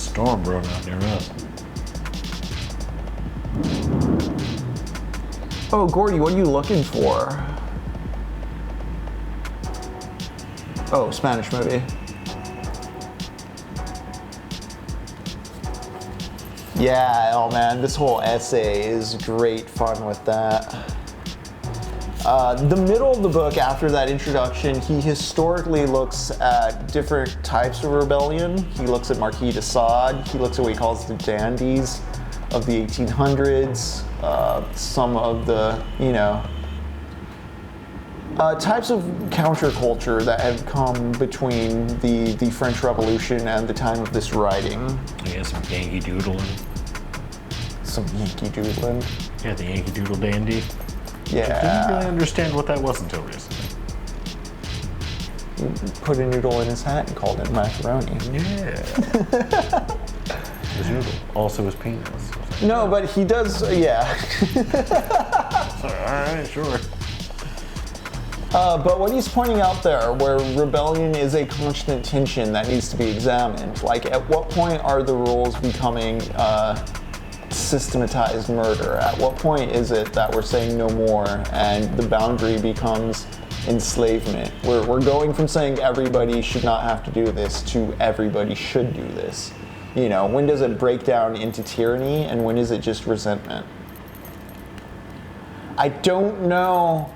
storm brewing out near us. Oh, Gordy, what are you looking for? Oh, Spanish movie. Yeah, oh man, this whole essay is great fun with that. The middle of the book, after that introduction, he historically looks at different types of rebellion. He looks at Marquis de Sade, he looks at what he calls the dandies of the 1800s, some of the, types of counterculture that have come between the French Revolution and the time of this writing. Yeah, some Yankee Doodling. Some Yankee Doodling. Yeah, the Yankee Doodle dandy. Yeah. I didn't really understand what that was until recently. He put a noodle in his hat and called it macaroni. Yeah. His noodle. Also his penis. No, but he does, yeah. Alright, sure. But what he's pointing out there, where rebellion is a constant tension that needs to be examined, like at what point are the rules becoming systematized murder? At what point is it that we're saying no more and the boundary becomes enslavement? We're going from saying everybody should not have to do this to everybody should do this. When does it break down into tyranny and when is it just resentment? I don't know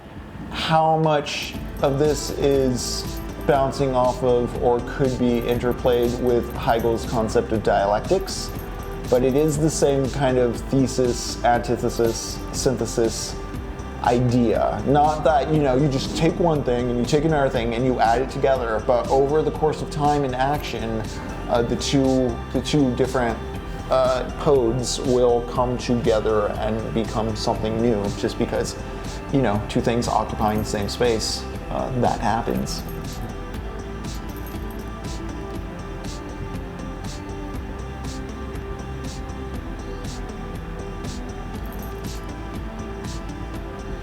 how much of this is bouncing off of or could be interplayed with Hegel's concept of dialectics, but it is the same kind of thesis, antithesis, synthesis idea. Not that, you just take one thing and you take another thing and you add it together, but over the course of time and action, the two different codes will come together and become something new just because, two things occupying the same space, that happens.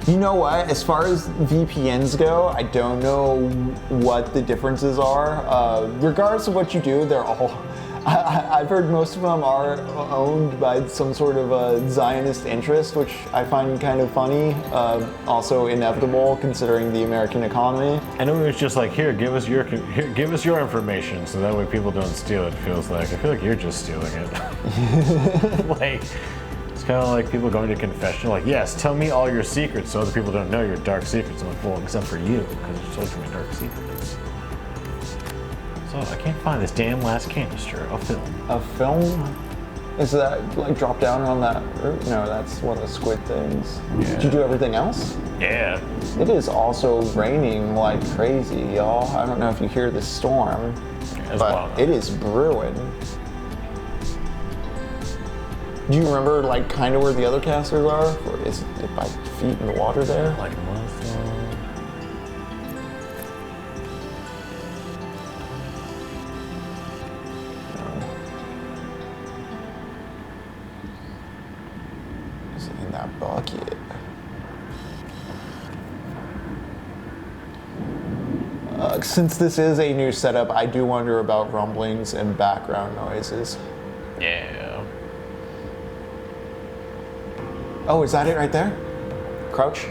You know what? As far as VPNs go, I don't know what the differences are. Regardless of what you do, they're all... I've heard most of them are owned by some sort of a Zionist interest, which I find kind of funny. Also inevitable considering the American economy. I know it's just like, here, give us your information, so that way people don't steal it. Feels like I feel like you're just stealing it. Like. It's kind of like people going to confession, like, yes, tell me all your secrets so other people don't know your dark secrets. I'm like, well, except for you, because you told me my dark secrets. So I can't find this damn last canister of film. A film? Is that, like, drop down on that route? No, that's one of the squid things. Yeah. Did you do everything else? Yeah. It is also raining like crazy, y'all. I don't know if you hear the storm, but it is brewing. Do you remember, like, kind of where the other casters are? Or is it by feet in the water there? Like Is it in that bucket? Since this is a new setup, I do wonder about rumblings and background noises. Yeah. Oh, is that it right there? Crouch?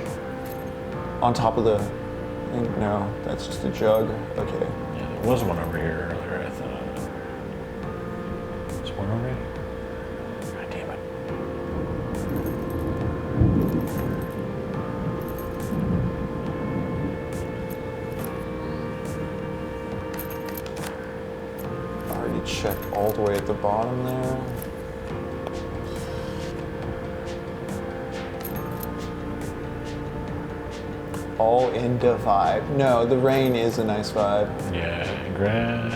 On top of the thing? No, that's just a jug. Okay. Yeah, there was one over here earlier, I thought. There's one over here? God damn it. Already checked all the way at the bottom there. All into vibe. No, the rain is a nice vibe. Yeah, grand.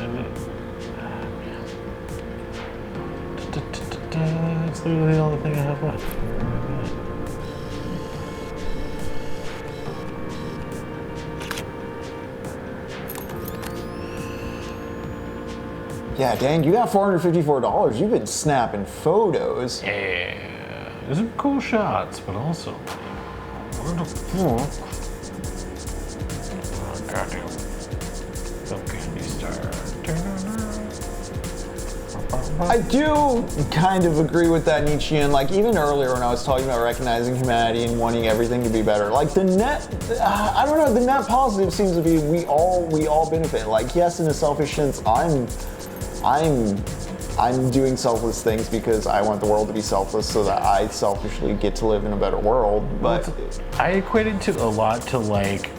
It's literally the only thing I have left. Yeah, dang, you got $454. You've been snapping photos. Yeah. There's some cool shots, but also... Where the fuck? Goddamn. Some candy star. I do kind of agree with that Nietzschean. Like even earlier when I was talking about recognizing humanity and wanting everything to be better, like the net, I don't know, the net positive seems to be we all benefit. Like yes, in a selfish sense, I'm doing selfless things because I want the world to be selfless so that I selfishly get to live in a better world. But I equate it to a lot to like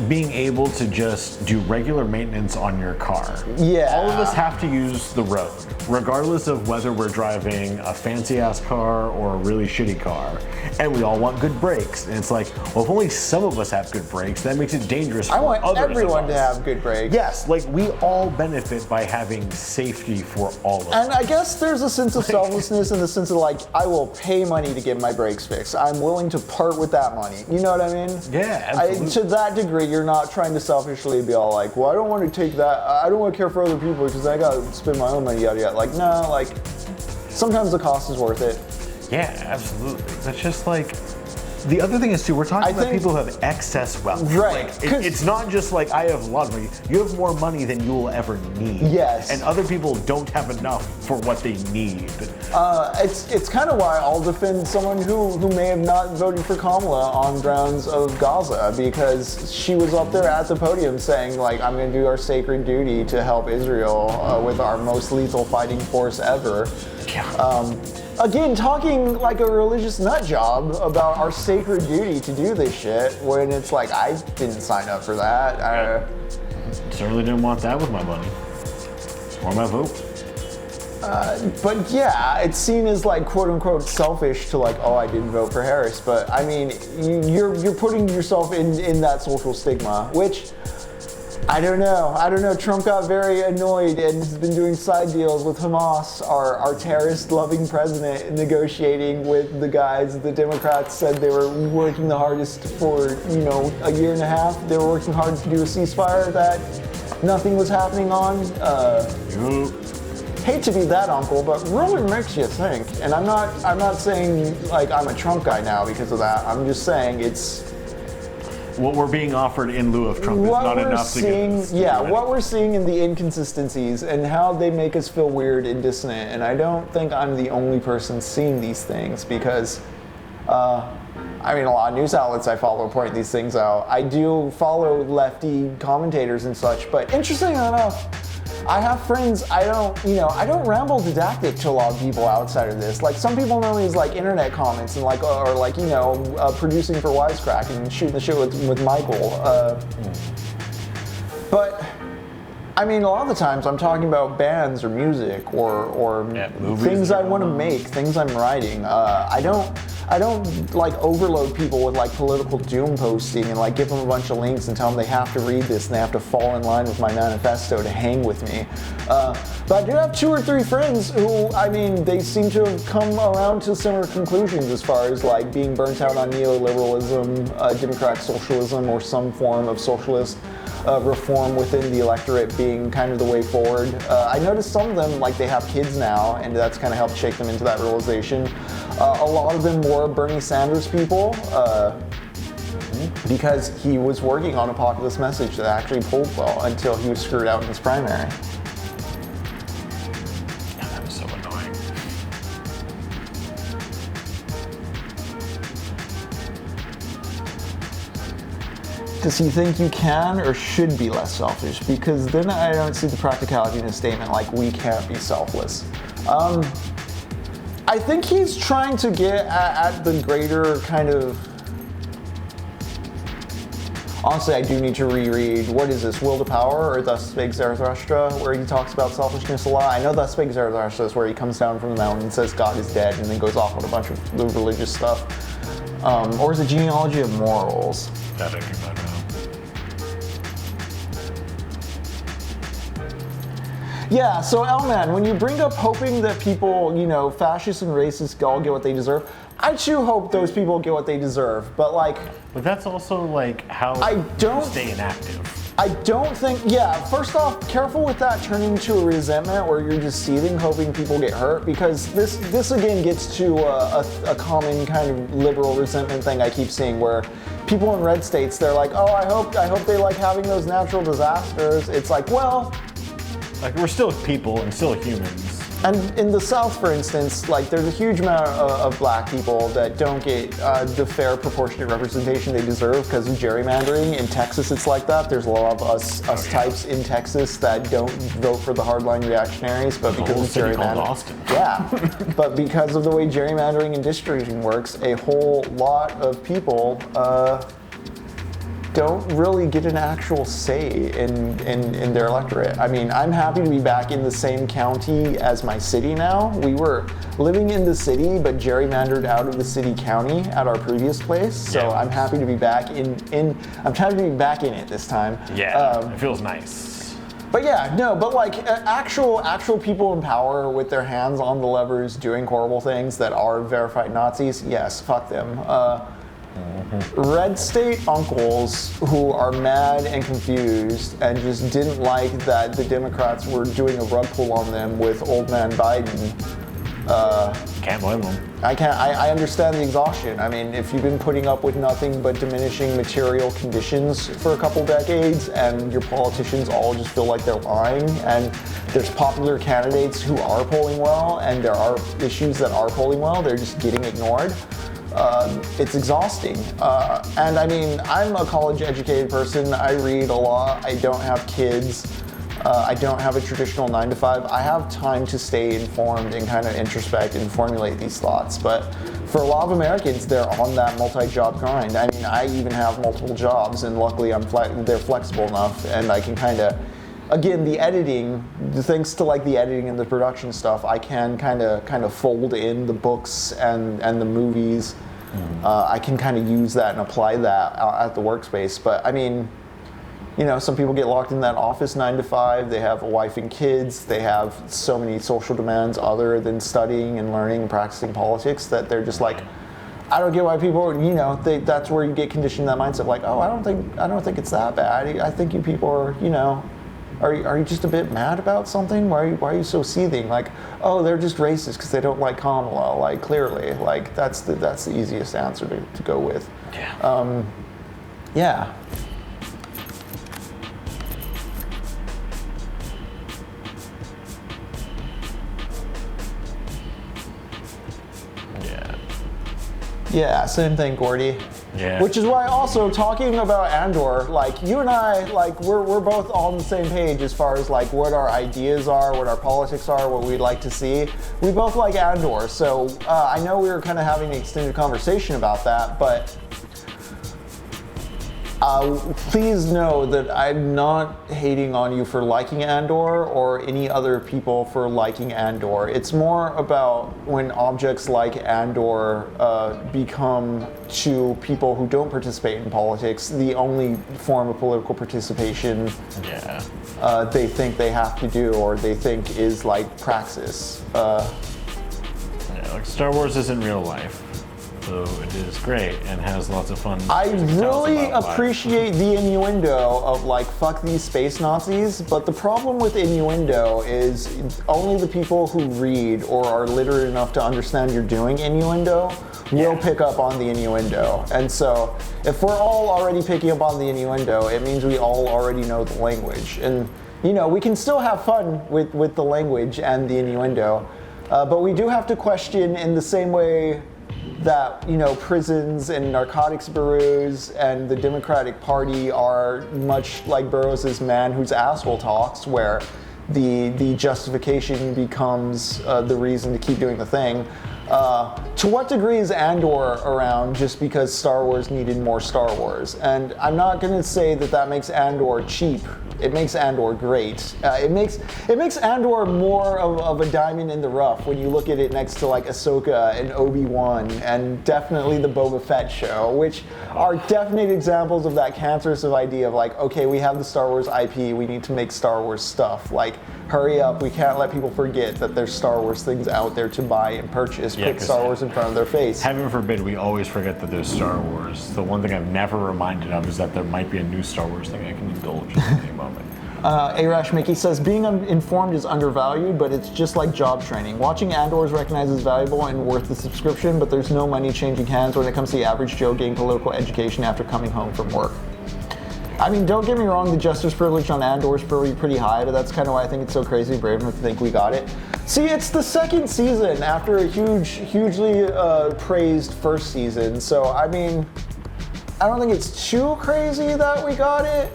being able to just do regular maintenance on your car. Yeah. All of us have to use the road, regardless of whether we're driving a fancy ass car or a really shitty car. And we all want good brakes. And it's like, well, if only some of us have good brakes, that makes it dangerous for others. I want everyone to have good brakes. Yes, like we all benefit by having safety for all of us. And I guess there's a sense of selflessness in the sense of like, I will pay money to get my brakes fixed. I'm willing to part with that money. You know what I mean? Yeah, absolutely. To that degree, you're not trying to selfishly be all like, well, I don't want to take that, I don't want to care for other people because I got to spend my own money, yada yada. Like, no, like, sometimes the cost is worth it. Yeah, absolutely. That's just like, the other thing is too, we're talking about people who have excess wealth. Right. Like, it's not just like I have a lot of money. You have more money than you will ever need. Yes. And other people don't have enough for what they need. It's kind of why I'll defend someone who may have not voted for Kamala on grounds of Gaza, because she was up there at the podium saying like, I'm going to do our sacred duty to help Israel with our most lethal fighting force ever. Yeah. Again, talking like a religious nut job about our sacred duty to do this shit when it's like, I didn't sign up for that. Certainly didn't want that with my money. Or my vote. But yeah, it's seen as like quote unquote selfish to like, oh, I didn't vote for Harris. But I mean, you're putting yourself in that social stigma, which I don't know. Trump got very annoyed and has been doing side deals with Hamas, our terrorist-loving president, negotiating with the guys the Democrats said they were working the hardest for, a year and a half. They were working hard to do a ceasefire that nothing was happening on. Hate to be that uncle, but really makes you think. And I'm not saying like I'm a Trump guy now because of that. I'm just saying it's what we're being offered in lieu of Trump is not enough to get us. Yeah, what we're seeing in the inconsistencies and how they make us feel weird and dissonant. And I don't think I'm the only person seeing these things because, a lot of news outlets I follow point these things out. I do follow lefty commentators and such, but interestingly enough, I have friends, I don't ramble didactic to a lot of people outside of this. Like some people know me as like internet comments and like, or like, producing for Wisecrack and shooting the shit with Michael. But I mean, a lot of the times I'm talking about bands or music or things I want to make, things I'm writing. I don't like overload people with like political doom posting and like give them a bunch of links and tell them they have to read this and they have to fall in line with my manifesto to hang with me. But I do have 2 or 3 friends who, they seem to have come around to similar conclusions as far as like being burnt out on neoliberalism, democratic socialism, or some form of socialist reform within the electorate being kind of the way forward. I noticed some of them, like they have kids now, and that's kind of helped shake them into that realization. A lot of them were Bernie Sanders people, because he was working on a populist message that actually pulled well until he was screwed out in his primary. That was so annoying. Does he think you can or should be less selfish? Because then I don't see the practicality in his statement like we can't be selfless. I think he's trying to get at the greater kind of... Honestly, I do need to reread, what is this, Will to Power or Thus Spake Zarathustra, where he talks about selfishness a lot. I know Thus Spake Zarathustra is where he comes down from the mountain and says God is dead and then goes off on a bunch of the religious stuff. Or is it Genealogy of Morals? That I do not know. Yeah, so L-Man, when you bring up hoping that people, fascists and racists all get what they deserve, I too hope those people get what they deserve, but like... But that's also like how you stay inactive. I don't think, first off, careful with that turning into a resentment where you're just seething, hoping people get hurt, because this again gets to a common kind of liberal resentment thing I keep seeing where people in red states, they're like, oh, I hope they like having those natural disasters. It's like, well... Like, we're still people and still humans. And in the South, for instance, like there's a huge amount of black people that don't get the fair proportionate representation they deserve because of gerrymandering. In Texas, it's like that. There's a lot of us types in Texas that don't vote for the hardline reactionaries, but because of gerrymandering. Austin. Yeah, but because of the way gerrymandering and districting works, a whole lot of people don't really get an actual say in their electorate. I mean, I'm happy to be back in the same county as my city now. We were living in the city, but gerrymandered out of the city county at our previous place. So I'm happy to be back I'm happy to be back in it this time. Yeah, it feels nice. But yeah, no, but like actual people in power with their hands on the levers doing horrible things that are verified Nazis, yes, fuck them. Red state uncles who are mad and confused and just didn't like that the Democrats were doing a rug pull on them with old man Biden. Can't blame them. I understand the exhaustion. I mean, if you've been putting up with nothing but diminishing material conditions for a couple decades and your politicians all just feel like they're lying, and there's popular candidates who are polling well and there are issues that are polling well, they're just getting ignored. It's exhausting. And I mean, I'm a college educated person. I read a lot. I don't have kids. I don't have a traditional 9-to-5. I have time to stay informed and kind of introspect and formulate these thoughts. But for a lot of Americans, they're on that multi-job grind. I mean, I even have multiple jobs, and luckily they're flexible enough, and I can kind of, again, the editing, thanks to like the editing and the production stuff, I can kind of fold in the books and the movies. I can kind of use that and apply that at the workspace. But I mean, you know, some people get locked in that office 9-to-5. They have a wife and kids. They have so many social demands other than studying and learning and practicing politics that they're just like, I don't get why people, you know, that's where you get conditioned in that mindset, like, oh, I don't think it's that bad. I think you people are, you know, are you just a bit mad about something? Why are you so seething? Like, oh, they're just racist because they don't like Kamala. Like, clearly, like that's the easiest answer to go with. Yeah. Yeah. Yeah, same thing, Gordy. Yeah. Which is why also talking about Andor, like you and I, like we're both on the same page as far as like what our ideas are, what our politics are, what we'd like to see. We both like Andor, so I know we were kind of having an extended conversation about that, but please know that I'm not hating on you for liking Andor or any other people for liking Andor. It's more about when objects like Andor become, to people who don't participate in politics, the only form of political participation they think they have to do or they think is like praxis. Like Star Wars isn't real life. So it is great and has lots of fun. I really appreciate the innuendo of like, fuck these space Nazis, but the problem with innuendo is only the people who read or are literate enough to understand you're doing innuendo will pick up on the innuendo. And so if we're all already picking up on the innuendo, it means we all already know the language. And you know, we can still have fun with the language and the innuendo, but we do have to question in the same way that, you know, prisons and narcotics bureaus and the Democratic Party are much like Burroughs' Man Whose Asshole Talks, where the justification becomes the reason to keep doing the thing. To what degree is Andor around just because Star Wars needed more Star Wars? And I'm not going to say that makes Andor cheap. It makes Andor great. It makes Andor more of a diamond in the rough when you look at it next to like Ahsoka and Obi-Wan and definitely the Boba Fett show, which are definite examples of that cancerous idea of like, okay, we have the Star Wars IP, we need to make Star Wars stuff. Like, hurry up, we can't let people forget that there's Star Wars things out there to buy and purchase. Put Star Wars in front of their face. Heaven forbid we always forget that there's Star Wars. The one thing I'm never reminded of is that there might be a new Star Wars thing I can indulge in at any moment. Arash Mickey says, being informed is undervalued, but it's just like job training. Watching Andor is recognized as valuable and worth the subscription, but there's no money changing hands when it comes to the average Joe getting political education after coming home from work. I mean, don't get me wrong, the justice privilege on Andor is pretty high, but that's kind of why I think it's so crazy brave enough to think we got it. See, it's the second season after a hugely praised first season, so I mean, I don't think it's too crazy that we got it.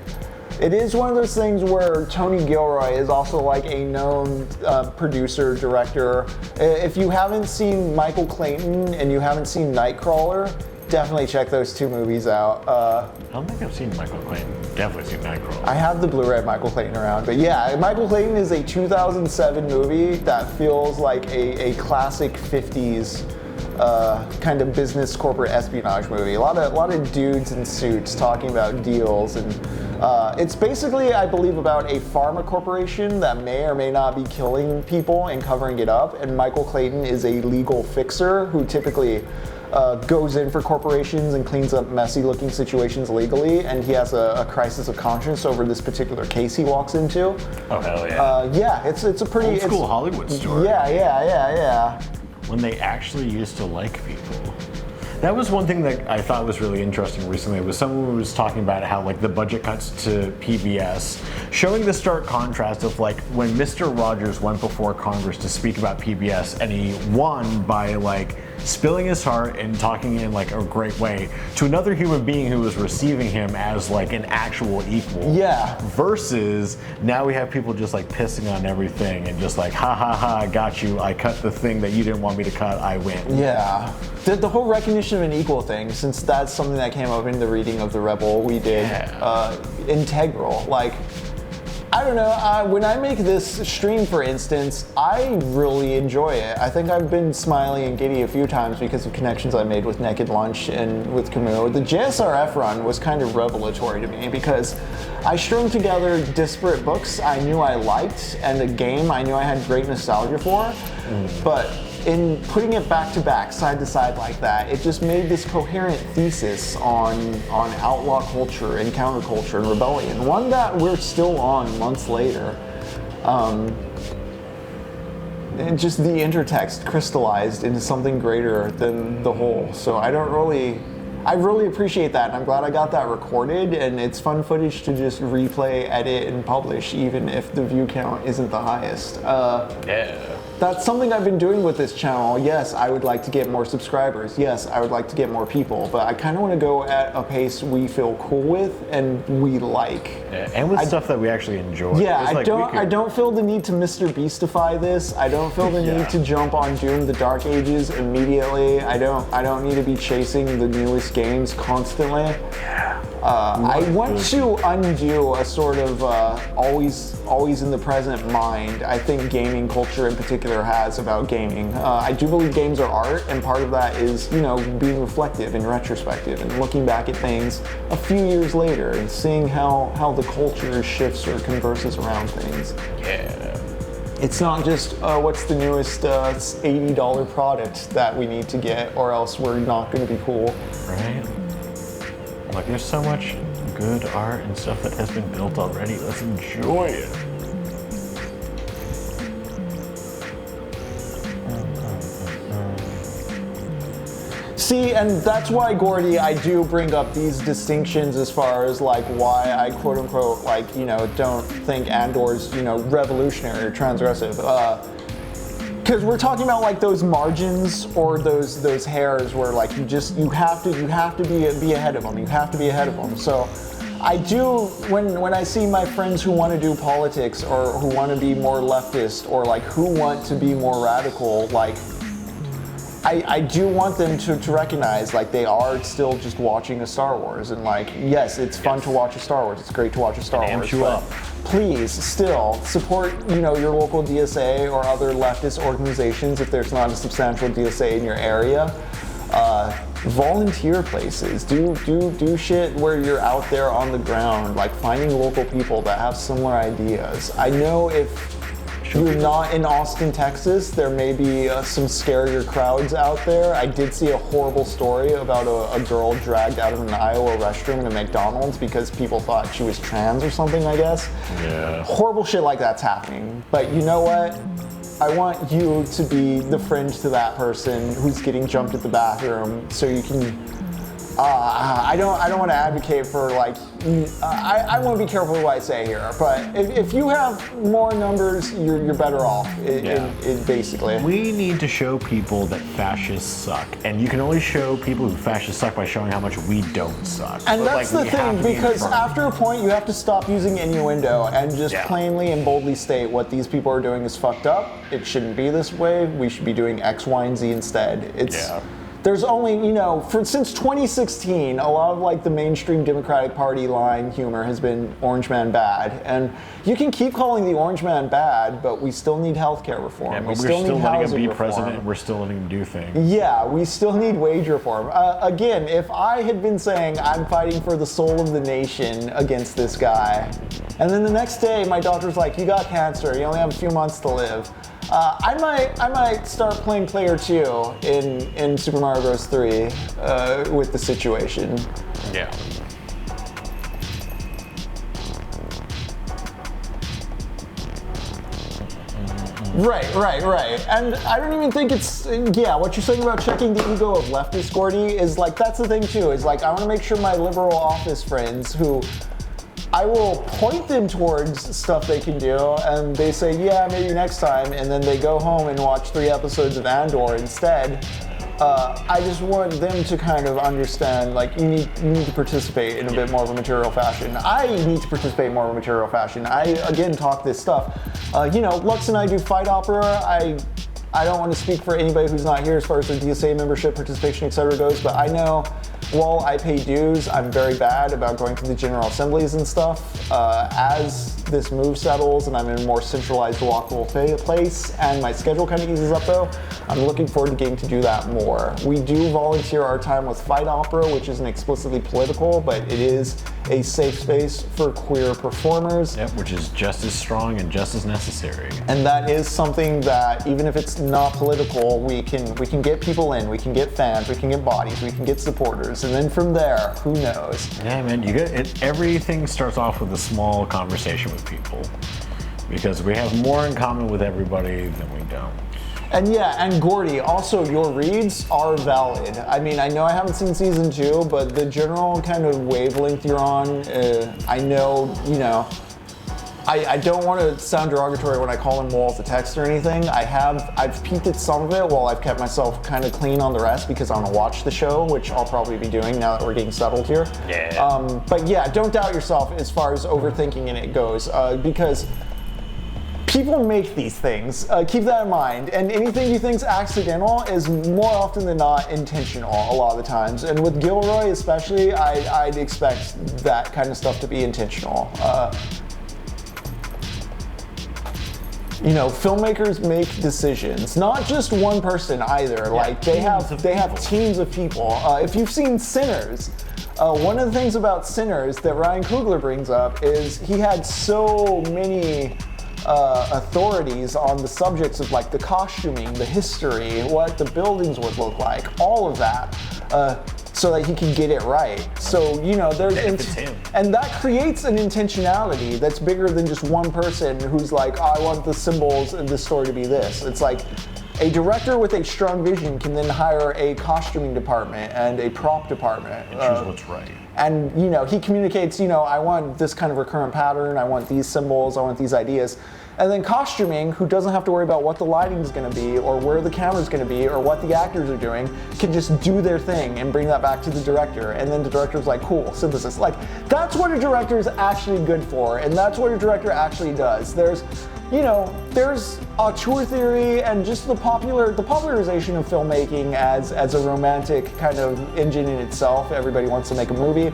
It is one of those things where Tony Gilroy is also like a known producer, director. If you haven't seen Michael Clayton and you haven't seen Nightcrawler, definitely check those two movies out. I don't think I've seen Michael Clayton. Definitely seen Nightcrawler. I have the Blu-ray of Michael Clayton around, but yeah, Michael Clayton is a 2007 movie that feels like a classic 50s kind of business corporate espionage movie. A lot of dudes in suits talking about deals, and it's basically, I believe, about a pharma corporation that may or may not be killing people and covering it up, and Michael Clayton is a legal fixer who typically goes in for corporations and cleans up messy looking situations legally, and he has a crisis of conscience over this particular case he walks into. Oh hell yeah. Yeah, it's a pretty old school Hollywood story. Yeah. When they actually used to like people. That was one thing that I thought was really interesting recently. It was someone who was talking about how like the budget cuts to PBS, showing the stark contrast of like when Mr. Rogers went before Congress to speak about PBS, and he won by like spilling his heart and talking in like a great way to another human being who was receiving him as like an actual equal. Yeah. Versus now we have people just like pissing on everything and just like, ha ha ha, I got you. I cut the thing that you didn't want me to cut. I win. Yeah. The whole recognition of an equal thing, since that's something that came up in the reading of The Rebel we did, integral. Like, I don't know, when I make this stream, for instance, I really enjoy it. I think I've been smiling and giddy a few times because of connections I made with Naked Lunch and with Camus. The JSRF run was kind of revelatory to me because I strung together disparate books I knew I liked and a game I knew I had great nostalgia for, but in putting it back to back, side to side like that, it just made this coherent thesis on outlaw culture and counterculture and rebellion, one that we're still on months later. And just the intertext crystallized into something greater than the whole. So I really appreciate that, and I'm glad I got that recorded, and it's fun footage to just replay, edit, and publish, even if the view count isn't the highest. That's something I've been doing with this channel. Yes, I would like to get more subscribers. Yes, I would like to get more people, but I kind of want to go at a pace we feel cool with and we like. And with stuff that we actually enjoy. Yeah, I don't feel the need to Mr. Beastify this. I don't feel the need to jump on Doom: The Dark Ages immediately. I don't need to be chasing the newest games constantly. I want to undo a sort of always in the present mind I think gaming culture in particular has about gaming. I do believe games are art, and part of that is, you know, being reflective and retrospective and looking back at things a few years later and seeing how the culture shifts or converses around things. Yeah. It's not just what's the newest $80 product that we need to get, or else we're not going to be cool. Right? Like, there's so much good art and stuff that has been built already. Let's enjoy it. See, and that's why, Gordy, I do bring up these distinctions as far as like why I quote unquote like, you know, don't think Andor's, you know, revolutionary or transgressive. Because we're talking about like those margins or those hairs where like you have to be ahead of them. You have to be ahead of them. So I do, when I see my friends who want to do politics or who want to be more leftist or like who want to be more radical, like I do want them to recognize like they are still just watching a Star Wars, and like, yes, it's fun to watch a Star Wars. It's great to watch a Star Wars. But please still support, you know, your local DSA or other leftist organizations if there's not a substantial DSA in your area. Volunteer places. Do shit where you're out there on the ground, like finding local people that have similar ideas. I know if you're not in Austin, Texas, there may be some scarier crowds out there. I did see a horrible story about a girl dragged out of an Iowa restroom in a McDonald's because people thought she was trans or something, I guess. Yeah. Horrible shit like that's happening. But you know what? I want you to be the friend to that person who's getting jumped at the bathroom so you can I don't want to advocate for like. I want to be careful what I say here, but if you have more numbers, you're better off. Basically, we need to show people that fascists suck, and you can only show people who fascists suck by showing how much we don't suck. And that's the thing, because after a point, you have to stop using innuendo and just plainly and boldly state what these people are doing is fucked up. It shouldn't be this way. We should be doing X, Y, and Z instead. There's only, since 2016, a lot of like the mainstream Democratic Party line humor has been Orange Man bad. And you can keep calling the Orange Man bad, but we still need healthcare reform. Yeah, but we're still letting him be reform. president, we're still letting him do things. Yeah, we still need wage reform. Again, if I had been saying I'm fighting for the soul of the nation against this guy, and then the next day my doctor's like, you got cancer, you only have a few months to live. I might start playing player 2 in Super Mario Bros. 3 with the situation. Yeah. Right. And I don't even think it's, what you're saying about checking the ego of leftist Gordy is like, that's the thing too, is like, I want to make sure my liberal office friends who I will point them towards stuff they can do, and they say, yeah, maybe next time, and then they go home and watch 3 episodes of Andor instead. I just want them to kind of understand, like, you need to participate in a bit more of a material fashion. I need to participate more of a material fashion. I, again, talk this stuff. Lux and I do fight opera. I don't want to speak for anybody who's not here as far as their DSA membership, participation, etc. goes, but I know while I pay dues, I'm very bad about going to the General Assemblies and stuff. As this move settles and I'm in a more centralized, walkable place and my schedule kind of eases up though, I'm looking forward to getting to do that more. We do volunteer our time with Fight Opera, which isn't explicitly political, but it is a safe space for queer performers. Yep, which is just as strong and just as necessary. And that is something that, even if it's not political, we can get people in, we can get fans, we can get bodies, we can get supporters, and then from there, who knows? Yeah, man, you get it. Everything starts off with a small conversation with people, because we have more in common with everybody than we don't. And Gordy, also your reads are valid. I mean, I know I haven't seen season 2, but the general kind of wavelength you're on, I know, I don't want to sound derogatory when I call in walls of text or anything. I've peeked at some of it while I've kept myself kind of clean on the rest because I want to watch the show, which I'll probably be doing now that we're getting settled here. Yeah. But yeah, don't doubt yourself as far as overthinking it goes, because people make these things. Keep that in mind. And anything you think is accidental is more often than not intentional a lot of the times. And with Gilroy especially, I'd expect that kind of stuff to be intentional. Filmmakers make decisions, not just one person either. Like they have teams of people. If you've seen Sinners, one of the things about Sinners that Ryan Coogler brings up is he had so many authorities on the subjects of like the costuming, the history, what the buildings would look like, all of that, so that he can get it right. So and that creates an intentionality that's bigger than just one person who's like, I want the symbols in this story to be this. It's like a director with a strong vision can then hire a costuming department and a prop department. And choose what's right. And he communicates, I want this kind of recurrent pattern, I want these symbols, I want these ideas. And then costuming, who doesn't have to worry about what the lighting is going to be or where the camera's going to be or what the actors are doing, can just do their thing and bring that back to the director. And then the director's like, cool, synthesis. Like, that's what a director is actually good for, and that's what a director actually does. There's auteur theory and just the popularization of filmmaking as a romantic kind of engine in itself. Everybody wants to make a movie.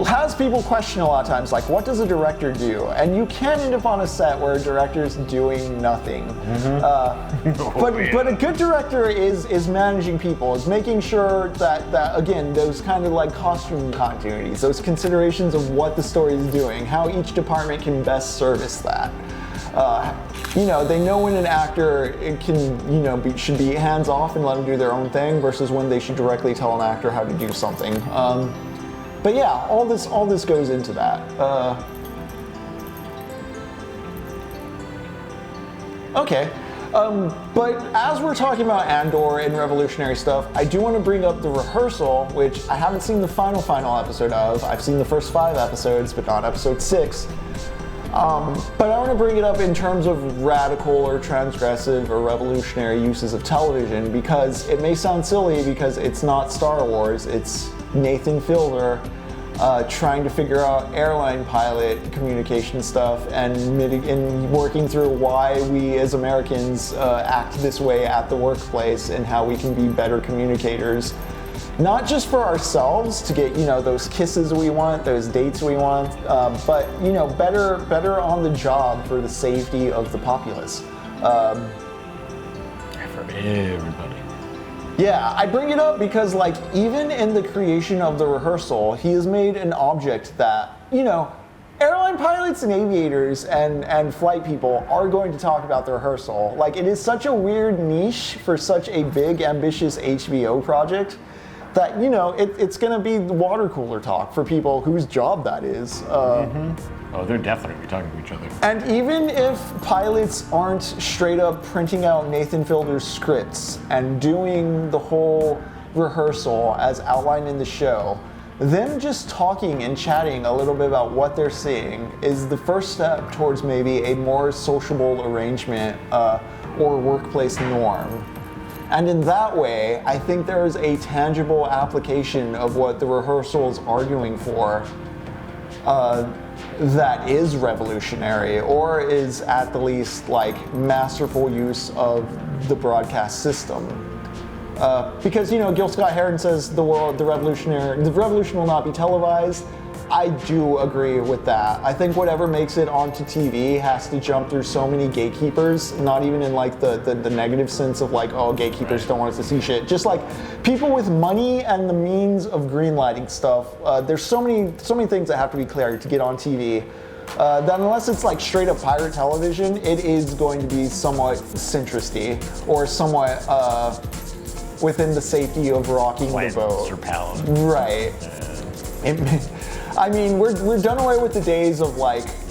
Has people question a lot of times, like, what does a director do? And you can end up on a set where a director's doing nothing. But a good director is managing people, is making sure that again, those kind of like costume continuities, those considerations of what the story is doing, how each department can best service that. They know when an actor should be hands off and let them do their own thing versus when they should directly tell an actor how to do something. But yeah, all this goes into that. Okay. But as we're talking about Andor and revolutionary stuff, I do want to bring up the rehearsal, which I haven't seen the final episode of. I've seen the first 5 episodes, but not episode 6. But I want to bring it up in terms of radical or transgressive or revolutionary uses of television, because it may sound silly because it's not Star Wars, it's Nathan Fielder trying to figure out airline pilot communication stuff and working through why we as Americans act this way at the workplace and how we can be better communicators. Not just for ourselves to get, those kisses we want, those dates we want, but, better on the job for the safety of the populace. For everybody. Yeah, I bring it up because, even in the creation of the rehearsal, he has made an object that, airline pilots and aviators and flight people are going to talk about the rehearsal. It is such a weird niche for such a big, ambitious HBO project that, it's going to be water cooler talk for people whose job that is. Oh, they're definitely going to be talking to each other. And even if pilots aren't straight up printing out Nathan Fielder's scripts and doing the whole rehearsal as outlined in the show, them just talking and chatting a little bit about what they're seeing is the first step towards maybe a more sociable arrangement or workplace norm. And in that way, I think there is a tangible application of what the rehearsal is arguing for that is revolutionary, or is at the least masterful use of the broadcast system. Because Gil Scott Heron says the revolution will not be televised. I do agree with that. I think whatever makes it onto TV has to jump through so many gatekeepers, not even in the negative sense of gatekeepers don't want us to see shit. Just people with money and the means of greenlighting stuff. There's so many things that have to be cleared to get on TV. That unless it's straight up pirate television, it is going to be somewhat centristy or somewhat within the safety of rocking the boat. Right. We're done away with the days of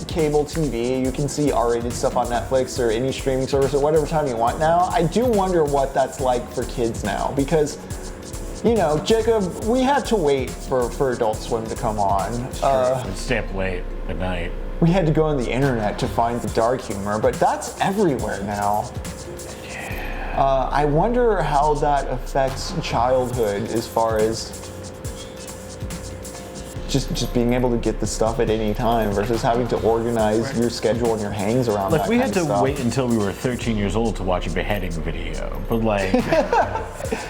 cable TV. You can see R-rated stuff on Netflix or any streaming service or whatever time you want now. I do wonder what that's like for kids now, because, Jacob, we had to wait for Adult Swim to come on. We'd stay up late at night. We had to go on the internet to find the dark humor, but that's everywhere now. Yeah. I wonder how that affects childhood as far as just being able to get the stuff at any time versus having to organize your schedule and your hangs around that we kind had to of stuff. wait until we were 13 years old to watch a beheading video, but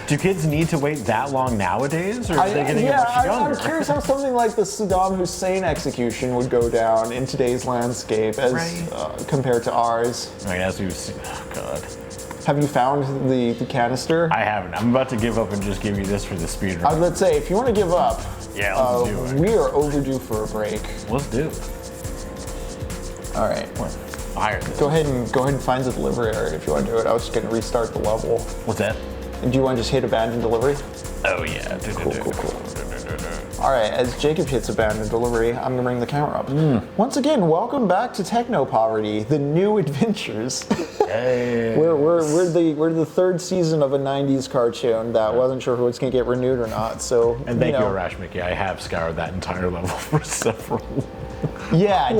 do kids need to wait that long nowadays, or are they getting much younger? I'm curious how something like the Saddam Hussein execution would go down in today's landscape as compared to ours. Right, as we've seen. Oh God. Have you found the canister? I haven't. I'm about to give up and just give you this for the speed I run. was about to say, if you want to give up, Yeah, let's do it. we are overdue for a break. Let's do it. All right. Fire. Go ahead and find the delivery area if you want to do it. I was just going to restart the level. What's that? And do you want to just hit abandon delivery? Oh yeah. Cool. All right, as Jacob hits abandon delivery, I'm gonna bring the camera up. Once again, welcome back to Technopoverty, the new adventures. Hey. We're the third season of a '90s cartoon that wasn't sure if it's gonna get renewed or not. So And thank you, Arashmik. Yeah, I have scoured that entire level for several. Yeah,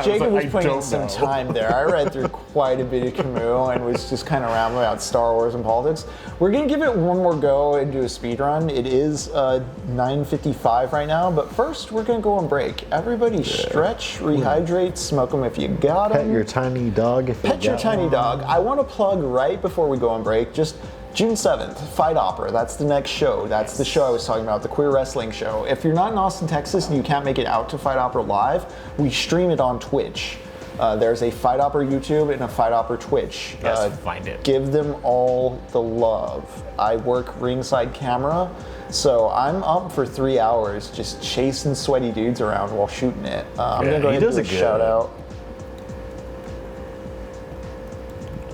Jacob was putting in some time there. I read through quite a bit of Camus and was just kind of rambling about Star Wars and politics. We're gonna give it one more go and do a speed run. It is 9:55 right now, but first we're gonna go on break. Everybody stretch, rehydrate, smoke them if you got them. Pet your tiny dog if you Pet your got tiny one. dog. I want to plug right before we go on break, just June 7th, Fight Opera. That's the next show. That's the show I was talking about, the queer wrestling show. If you're not in Austin, Texas, and you can't make it out to Fight Opera live, we stream it on Twitch. There's a Fight Opera YouTube and a Fight Opera Twitch. Yes, find it. Give them all the love. I work ringside camera, so I'm up for 3 hours just chasing sweaty dudes around while shooting it. I'm Yeah, gonna go he ahead and does do a it good. shout out.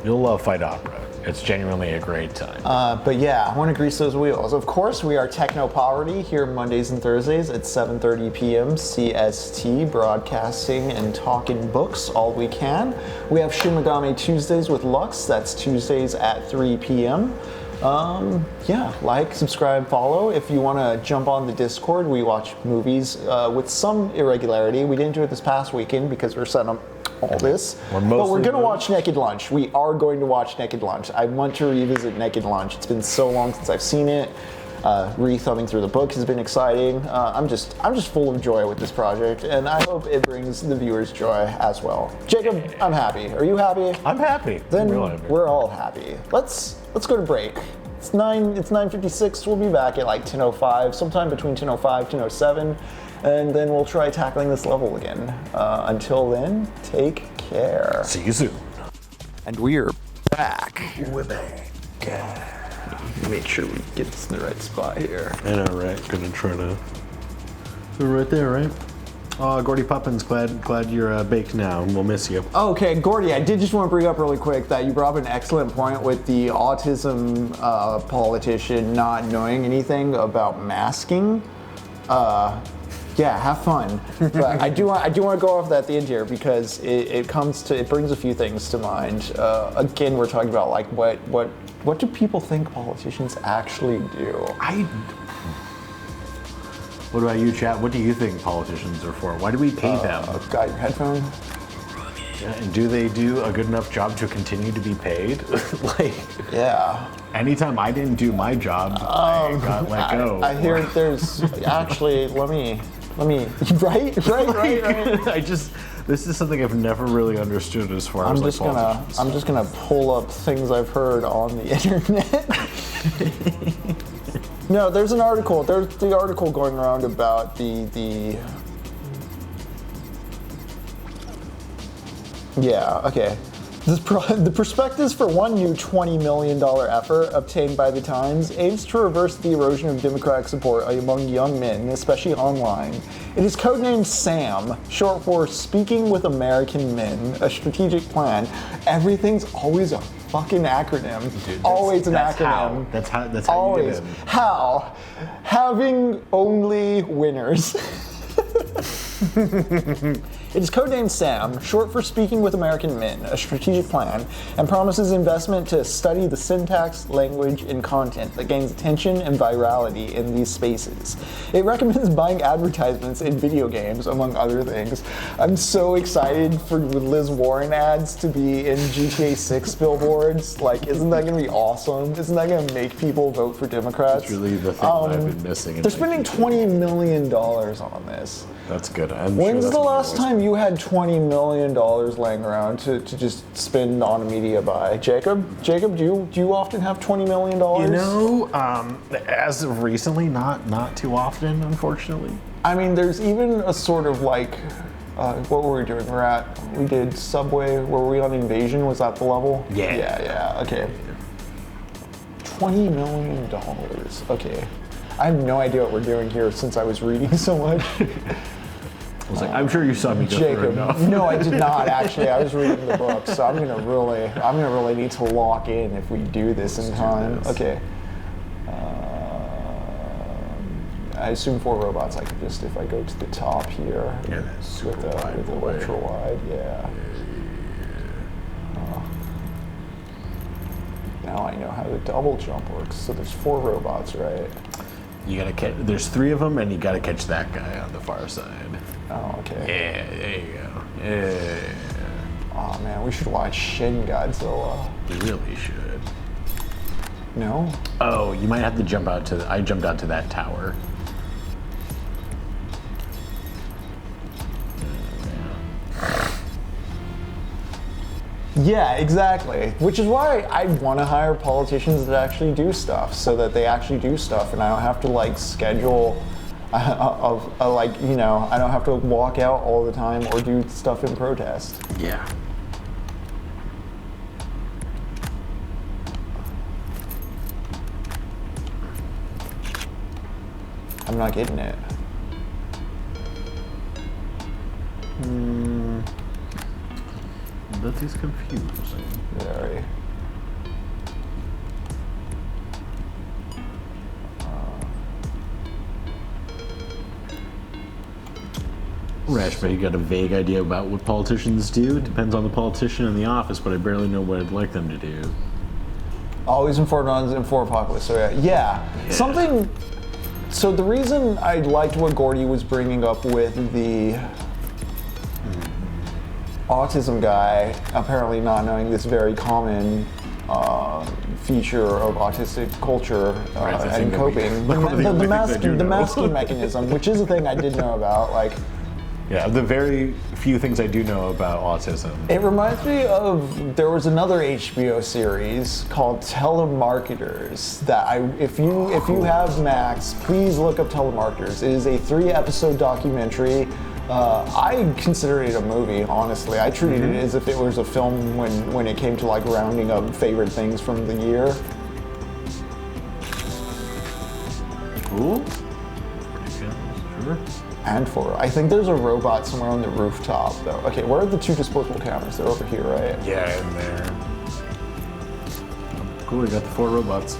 You'll love Fight Opera. It's genuinely a great time. But yeah, I want to grease those wheels. Of course, we are Technopoverty here Mondays and Thursdays at 7:30 p.m. CST, broadcasting and talking books all we can. We have Shimigami Tuesdays with Lux. That's Tuesdays at 3 p.m. Yeah, like, subscribe, follow. If you want to jump on the Discord, we watch movies with some irregularity. We didn't do it this past weekend because we're setting up all this. But we're going to watch Naked Lunch. We are going to watch Naked Lunch. I want to revisit Naked Lunch. It's been so long since I've seen it. Re-thumbing through the book has been exciting. I'm just full of joy with this project, and I hope it brings the viewers joy as well. Jacob, I'm happy. Are you happy? I'm happy. Then I'm real happy. We're all happy. Let's go to break. It's 9:56. We'll be back at like 10:05, sometime between 10:05 and 10:07, and then we'll try tackling this level again. Until then, take care. See you soon. And we're back. We're back. Make sure we get this in the right spot here. I know, right? Gonna try to. We're right there, right? Oh, Gordy Poppins, glad you're baked now. We'll miss you. Okay, Gordy, I did just want to bring up really quick that you brought up an excellent point with the autism politician not knowing anything about masking. Yeah, have fun. But I do want to go off that at the end here because it brings a few things to mind. Again, we're talking about like what do people think politicians actually do? What about you, chat? What do you think politicians are for? Why do we pay them? Got your headphone? Yeah, and do they do a good enough job to continue to be paid? Like, yeah. Anytime I didn't do my job, I got let go. I hear there's actually. Let me. Right. This is something I've never really understood as far as politicians. I'm just gonna pull up things I've heard on the internet. No, there's an article. There's the article going around about the. Yeah. Okay. The prospectus for one new $20 million effort obtained by the Times aims to reverse the erosion of democratic support among young men, especially online. It is codenamed SAM, short for Speaking with American Men, a strategic plan. Everything's always a fucking acronym. Dude, always an that's acronym. That's how Always. you get in. How? Having only winners. It is codenamed SAM, short for Speaking with American Men, a strategic plan, and promises investment to study the syntax, language, and content that gains attention and virality in these spaces. It recommends buying advertisements in video games, among other things. I'm so excited for Liz Warren ads to be in GTA 6 billboards. Like, isn't that going to be awesome? Isn't that going to make people vote for Democrats? That's really the thing that I've been missing. They're spending $20 million on this. That's good. When's the last time you had $20 million laying around to just spend on a media buy? Jacob, do you often have $20 million? You know, as of recently, not too often, unfortunately. I mean, there's even a sort of like, what were we doing? We did Subway. Were we on Invasion? Was that the level? Yeah. Yeah. Okay. $20 million. Okay. I have no idea what we're doing here since I was reading so much. I was like, I'm sure you saw me go through enough. No, I did not actually. I was reading the book, so I'm gonna really need to lock in if we do this in time. Okay. I assume 4 robots. I could just, if I go to the top here, Yeah, that's super with the ultra wide, yeah. Now I know how the double jump works. So there's 4 robots, right? You gotta catch. There's 3 of them, and you gotta catch that guy on the far side. Oh, okay. Yeah, there you go. Yeah. Oh man, we should watch Shin Godzilla. You really should. No? Oh, you might have to jump out to. I jumped out to that tower. Yeah, exactly. Which is why I want to hire politicians that actually do stuff, so that they actually do stuff, and I don't have to like schedule, like, you know, I don't have to walk out all the time or do stuff in protest. Yeah. I'm not getting it. That is confusing. Very. Rash, but you got a vague idea about what politicians do. It depends on the politician in the office, but I barely know what I'd like them to do. Always informed on informed populace. So yeah. Something. So the reason I liked what Gordy was bringing up with the autism guy, apparently not knowing this very common feature of autistic culture and coping, the masking mechanism, which is a thing I did know about. Like, yeah, the very few things I do know about autism. It reminds me of, there was another HBO series called Telemarketers that if you have Max, please look up Telemarketers. It is a 3-episode documentary. I consider it a movie, honestly. I treated it as if it was a film when it came to like rounding up favorite things from the year. Cool. Sure. And I think there's a robot somewhere on the rooftop, though. Okay, where are the 2 disposable cameras? They're over here, right? Yeah, in there. Cool, we got the 4 robots.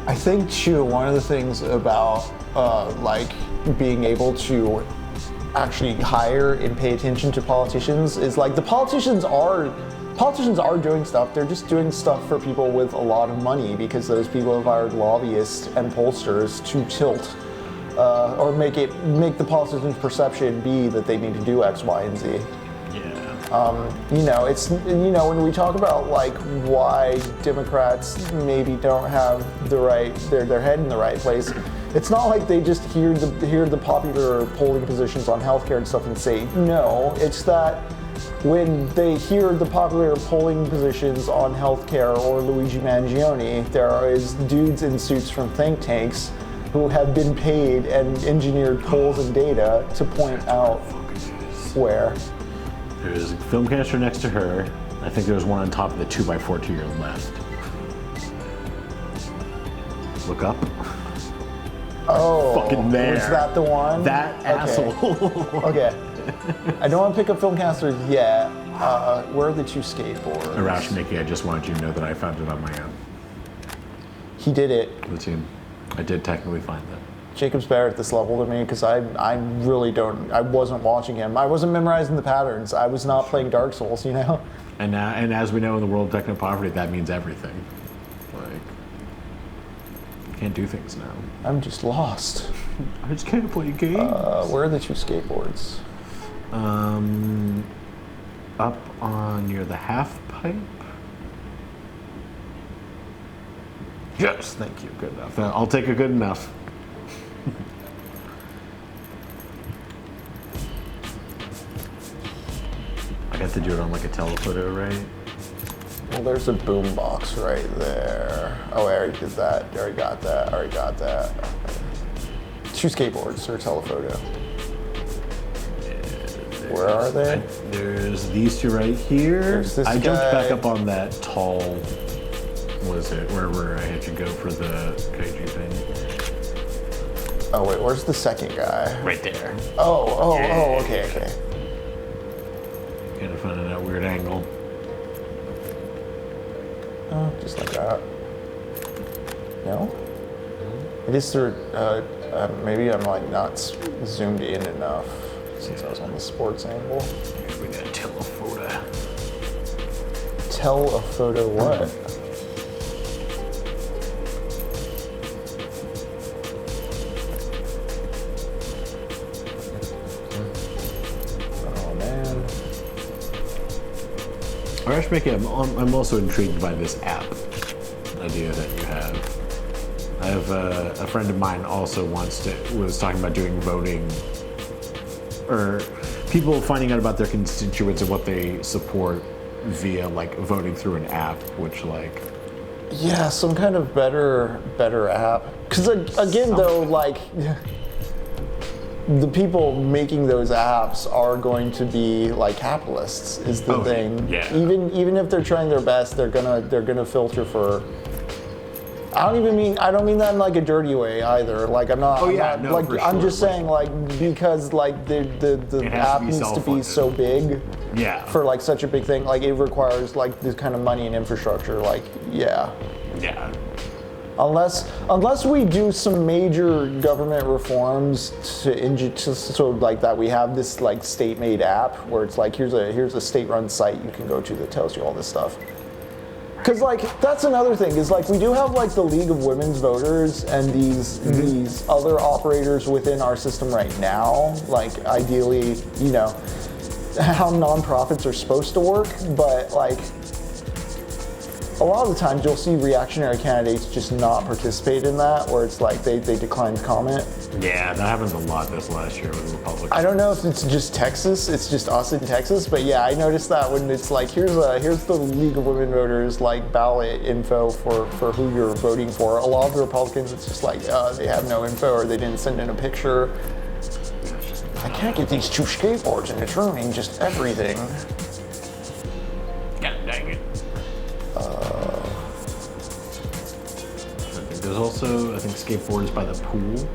I think, too, one of the things about like being able to actually hire and pay attention to politicians is like the politicians are doing stuff. They're just doing stuff for people with a lot of money because those people have hired lobbyists and pollsters to tilt or make the politician's perception be that they need to do X, Y, and Z. It's when we talk about like why Democrats maybe don't have their head in the right place, it's not like they just hear the popular polling positions on healthcare and stuff and say no. It's that when they hear the popular polling positions on healthcare or Luigi Mangione, there is dudes in suits from think tanks who have been paid and engineered polls and data to point out where. There's a film canister next to her. I think there's one on top of the 2x4 to your left. Look up. Oh, fucking there. Was that the one? That asshole. Okay. I don't want to pick up film canisters yet. Where are the 2 skateboards? Arash Mickey, I just wanted you to know that I found it on my own. He did it. The team. I did technically find that. Jacob's better at this level to me because I really don't. I wasn't watching him. I wasn't memorizing the patterns. I was not playing Dark Souls, And as we know in the world of Technopoverty, that means everything. Like, you can't do things now. I'm just lost. I just can't play games. Where are the 2 skateboards? Up on near the half pipe. Yes, thank you. Good enough. I'll take a good enough. I got to do it on like a telephoto, right? Well, there's a boom box right there. Oh, I already did that. I already got that. 2 skateboards or telephoto. Where are they? There's these 2 right here. I jumped back up on that tall, wherever I had to go for the kaiju thing. Oh wait, where's the second guy? Right there. Okay. Kind of finding that weird angle. Oh, just like that. No? It is through, maybe I'm like not zoomed in enough since I was on the sports angle. We got telephoto. Telephoto what? Arash Mickey, I'm also intrigued by this app idea that you have. I have a friend of mine also was talking about doing voting, or people finding out about their constituents and what they support via like voting through an app, which like. Yeah, some kind of better app. Because again, though, like. The people making those apps are going to be like capitalists is the thing. Yeah. Even if they're trying their best, they're gonna filter for. I don't mean that in like a dirty way either. Like I'm not. I'm just saying like because like the app needs to be so big Yeah. For like such a big thing, like it requires like this kind of money and infrastructure. Like, yeah. Yeah. Unless we do some major government reforms so like that we have this like state-made app where it's like here's a state-run site you can go to that tells you all this stuff. Because like that's another thing is like we do have like the League of Women's Voters and these other operators within our system right now. Like ideally, you know, how nonprofits are supposed to work, but like a lot of the times you'll see reactionary candidates just not participate in that, where it's like they decline to comment. Yeah, that happened a lot this last year with Republicans. I don't know if it's just Texas, it's just us in Texas, but yeah, I noticed that when it's like, here's the League of Women Voters like ballot info for who you're voting for. A lot of the Republicans, it's just like they have no info or they didn't send in a picture. I can't get these 2 skateboards and it's ruining just everything. God dang it. There's also, I think, skateboards by the pool.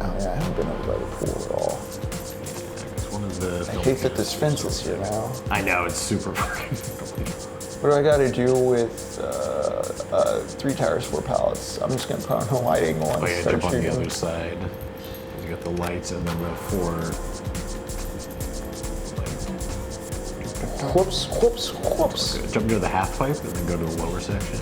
Oh yeah, I haven't been over by the pool at all. It's one of the. I hate that this fence is here now. I know, it's super. What do I got to do with 3 tires, 4 pallets? I'm just gonna put on a wide angle and Oh yeah, start jump on the shooting. other side. You got the lights and then the 4. Whoops. Jump near the half pipe and then go to the lower section.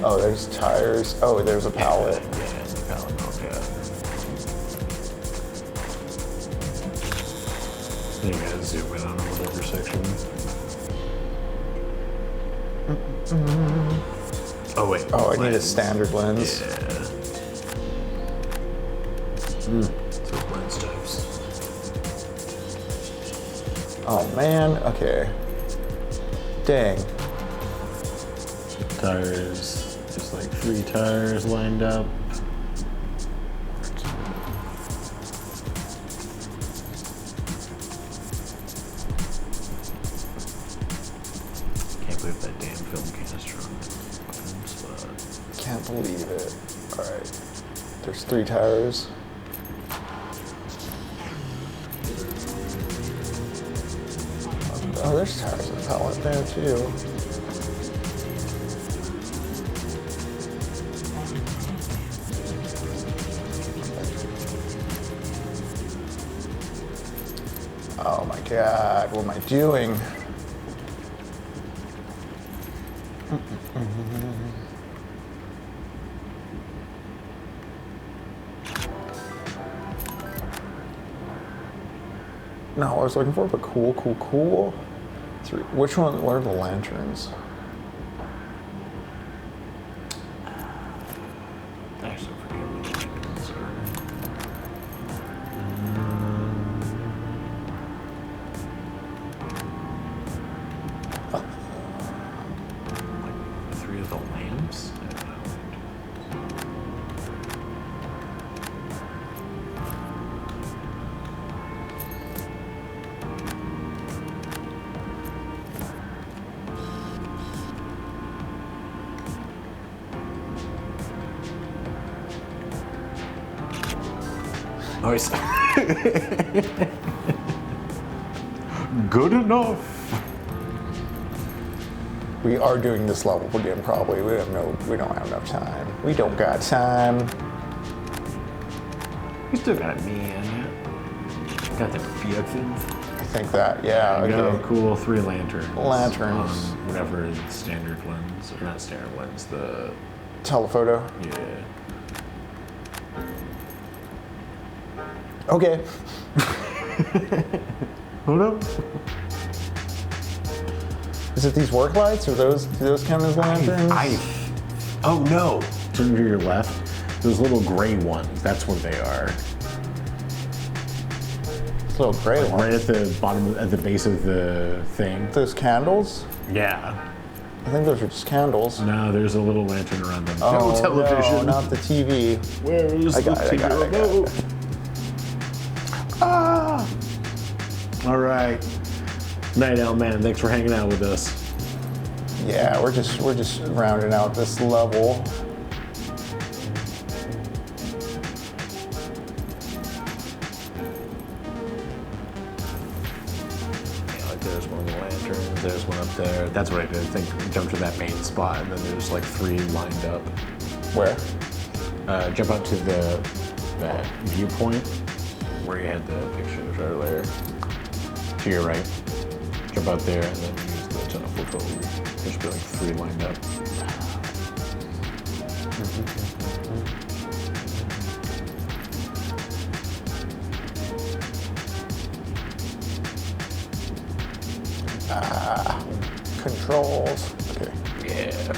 Oh, there's tires. Oh, there's a pallet. Yeah, the pallet. Okay. Then you gotta zoom in on whatever section. Oh wait. Oh, I need a standard lens. Yeah. So lens types. Oh man. Okay. Dang. Tires. Just like 3 tires lined up. Can't believe that damn film canister on the fucking spot. Can't believe it. All right. There's 3 tires. Oh, there's tires and pallet there too. Oh my God, what am I doing? No, I was looking for, but cool. 3. Which one? What are the lanterns? Actually, I forget what the lanterns are. Like 3 of the lamps? I don't know. Oh, it's good enough. We are doing this level again, probably. We don't have enough time. We don't got time. You still got me in it. Got the Fiatzins. I think that, yeah. You got Okay. a cool 3 lanterns. Lanterns. On whatever standard lens, or not standard lens, the, Telephoto. yeah. Okay. Hold up. Is it these work lights, or do those count as lanterns? Oh no. Turn to your left. Those little gray ones, that's what they are. This little gray one. Right at the bottom, at the base of the thing. Those candles? Yeah. I think those are just candles. No, there's a little lantern around them. Oh, no television. no, not the TV. Where is I got the it, I got it, I got remote? it. Ah! All right. Night Owl Man, thanks for hanging out with us. Yeah, we're just rounding out this level. there. That's what I did. I think jump to that main spot, and then there's like 3 lined up. Where? Jump out to that viewpoint where you had the pictures earlier. To your right. Jump out there, and then use the teleport over. There should be like 3 lined up. Controls. Okay. Yeah.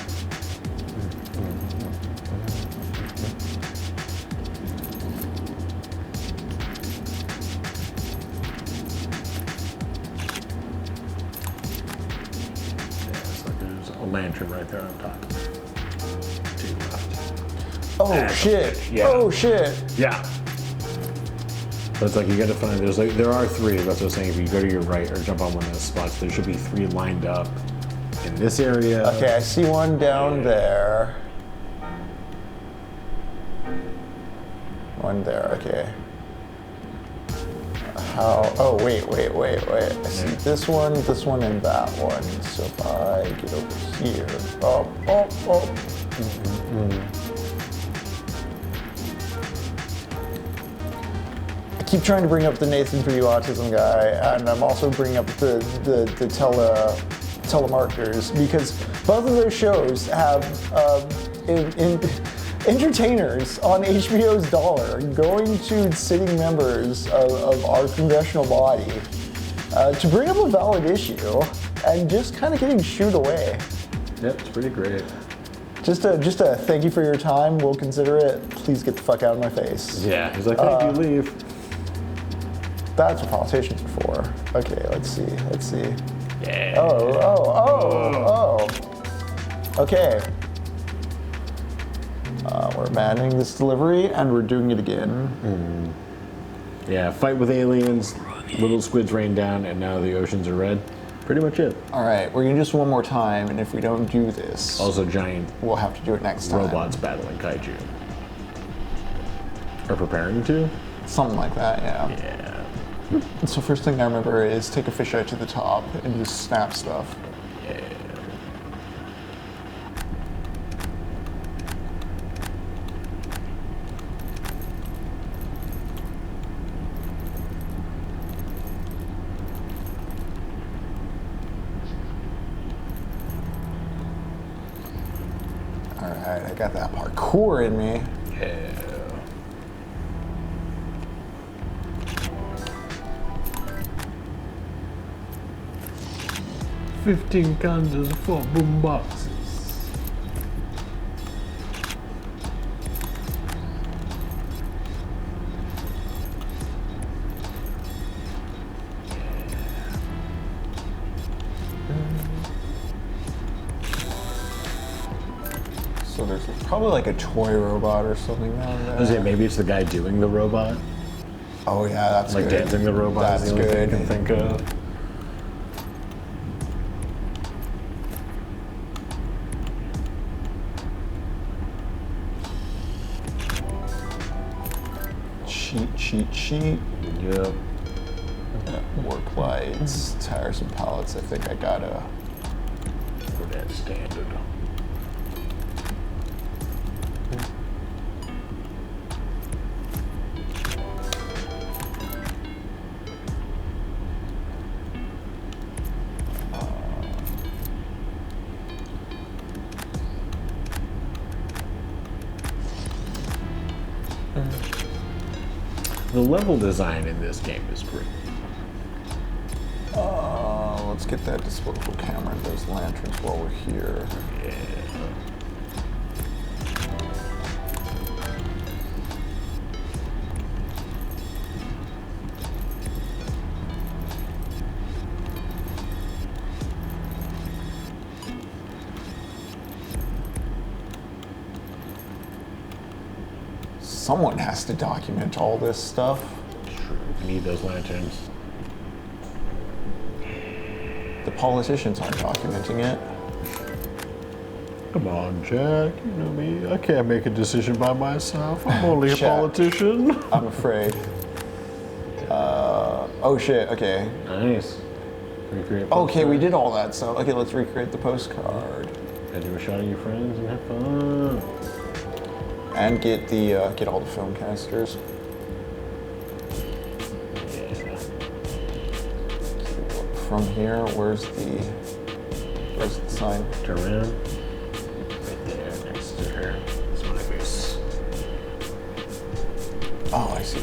Lantern right there on top. To your left. Oh shit! Yeah. Oh shit! Yeah. So it's like you gotta find, there are 3, that's what I was saying. If you go to your right or jump on one of those spots, there should be 3 lined up in this area. Okay, I see one down there. One there, okay. How, oh wait. I see this one, and that one. So if I get over here, I keep trying to bring up the Nathan for You Autism guy, and I'm also bringing up the telemarketers, because both of those shows have entertainers on HBO's dollar going to sitting members of our congressional body to bring up a valid issue and just kind of getting shooed away. Yep, it's pretty great. Just a thank you for your time. We'll consider it. Please get the fuck out of my face. Yeah, he's like, thank you, leave. That's what politicians are for. Okay, let's see. Yeah. Oh. Okay. We're abandoning this delivery and we're doing it again. Yeah, fight with aliens, little squids rain down, and now the oceans are red. Pretty much it. All right, we're gonna do this one more time, and if we don't do this, Also giant we'll have to do it next time. robots battling kaiju. Or preparing to? Something like that, yeah. Yeah. So first thing I remember is take a fisheye to the top and just snap stuff. Yeah. All right, I got that parkour in me. Yeah. $15 candles for boom boxes. So there's probably like a toy robot or something down there. Is it maybe it's the guy doing the robot? Oh yeah, that's Like good. dancing the robot That's is the only thing I good. can think of. Cheat. Yep. Work lights, tires and pallets. I think I gotta. For that standard. The level design in this game is great. Let's get that disposable camera and those lanterns while we're here. Yeah. Someone has to document all this stuff. True. We need those lanterns. The politicians aren't documenting it. Come on, Jack. You know me. I can't make a decision by myself. I'm only a Jack. politician. I'm afraid. Oh shit, okay. Nice. Recreate Okay, we postcard. did all that, so okay, let's recreate the postcard. Gotta do a shot of your friends and have fun. And get all the film casters. Yeah. From here, where's the sign? Turn around. Right there, next to her. That's my face. Oh, I see.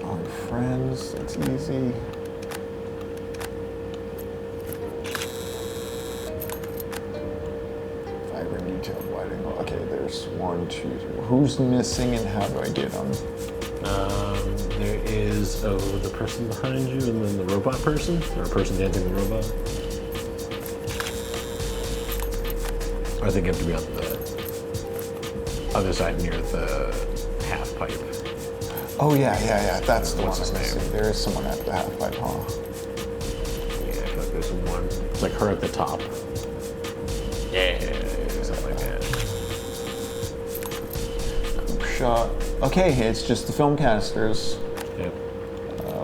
On friends, that's easy. Vibrant detailed wide angle. Okay, there's 1, 2, 3. Who's missing and how do I get them? There is the person behind you, and then the robot person, or a person dancing the robot. I think you have to be on the other side near the half pipe. Oh yeah. That's the What's one his I'm missing. name? There is someone at the half pipe, huh? Yeah, I feel like there's one. It's like her at the top. Yeah, something like that. Group shot. Okay, it's just the film casters. Yep.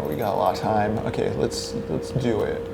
We got a lot of time. Okay, let's do it.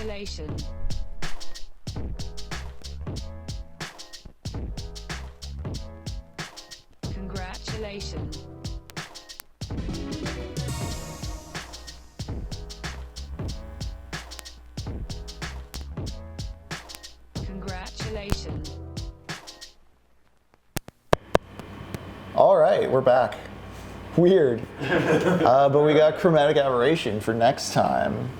Congratulations. Congratulations. Congratulations. All right, we're back. Weird. But we got chromatic aberration for next time.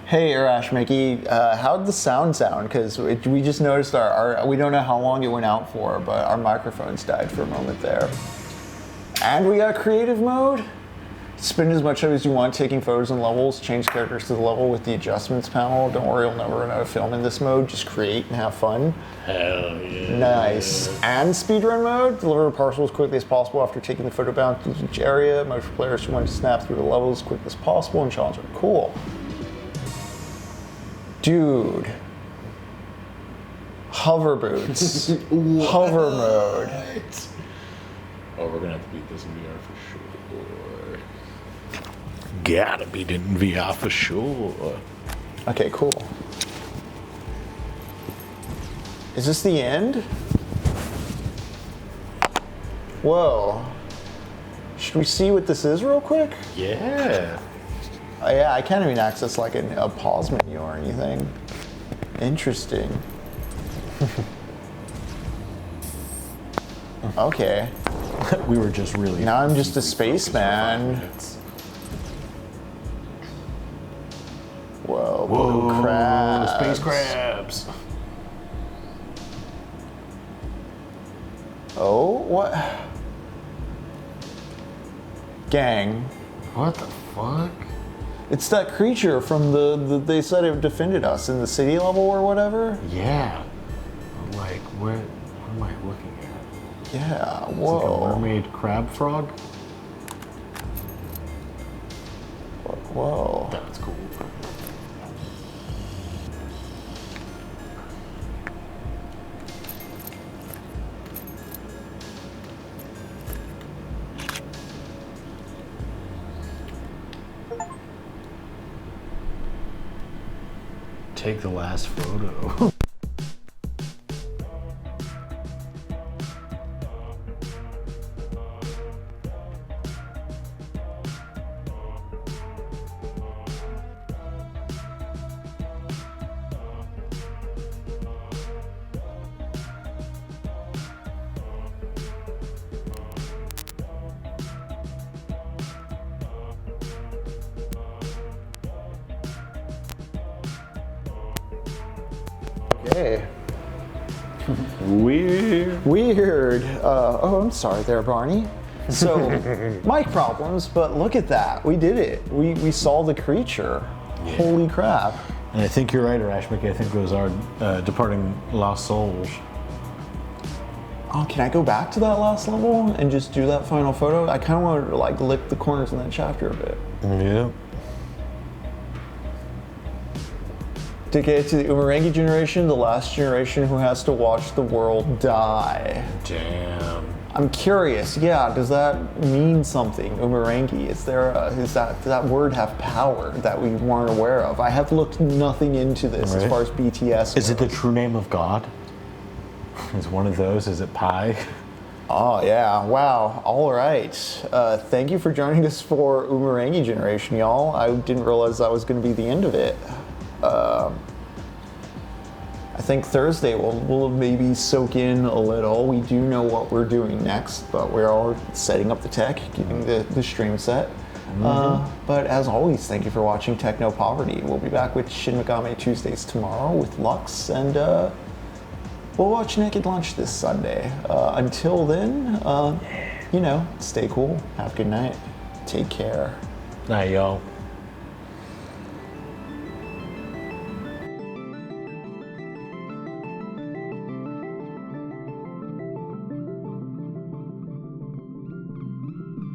Hey, Arash Mickey, how'd the sound sound? Because we just noticed we don't know how long it went out for, but our microphones died for a moment there. And we got creative mode. Spend as much time as you want taking photos and levels, change characters to the level with the adjustments panel. Don't worry, you'll never run out of film in this mode. Just create and have fun. Hell yeah. Nice. And speedrun mode, deliver a parcel as quickly as possible after taking the photo bound to each area. Mode for players who want to snap through the levels as quick as possible and challenge are cool. Dude. Hover boots. Hover mode. Oh, we're gonna have to beat this in VR for sure. Gotta beat it in VR for sure. Okay, cool. Is this the end? Whoa. Should we see what this is real quick? Yeah. Yeah, I can't even access like a pause menu or anything. Interesting. Okay. We were just really. Now I'm just a spaceman. Whoa, Whoa, crabs. space crabs. Oh, what? Gang. What the fuck? It's that creature from they said it defended us in the city level or whatever. Yeah. Like, what am I looking at? Yeah, It's like a whoa. mermaid crab frog? Whoa. That's cool. Take the last photo. Okay. Weird. Weird. Oh, I'm sorry there, Barney. So, mic problems, but look at that. We did it. We saw the creature. Yeah. Holy crap. And I think you're right, Rashmik. I think those are departing lost souls. Oh, can I go back to that last level and just do that final photo? I kind of want to like lick the corners in that chapter a bit. Yeah. To get to the Umurangi generation, the last generation who has to watch the world die. Damn. I'm curious, yeah, does that mean something, Umurangi? Does that word have power that we weren't aware of? I have looked nothing into this as far as BTS Is it the goes. true name of God? Is one of those? Is it Pi? Oh yeah, wow, all right. Thank you for joining us for Umurangi generation, y'all. I didn't realize that was gonna be the end of it. I think Thursday we'll maybe soak in a little. We do know what we're doing next, but we're all setting up the tech, getting the stream set. But as always, thank you for watching Technopoverty. We'll be back with Shin Megami Tuesdays tomorrow with Lux, and we'll watch Naked Lunch this Sunday. Until then, stay cool, have a good night, take care. Night, y'all.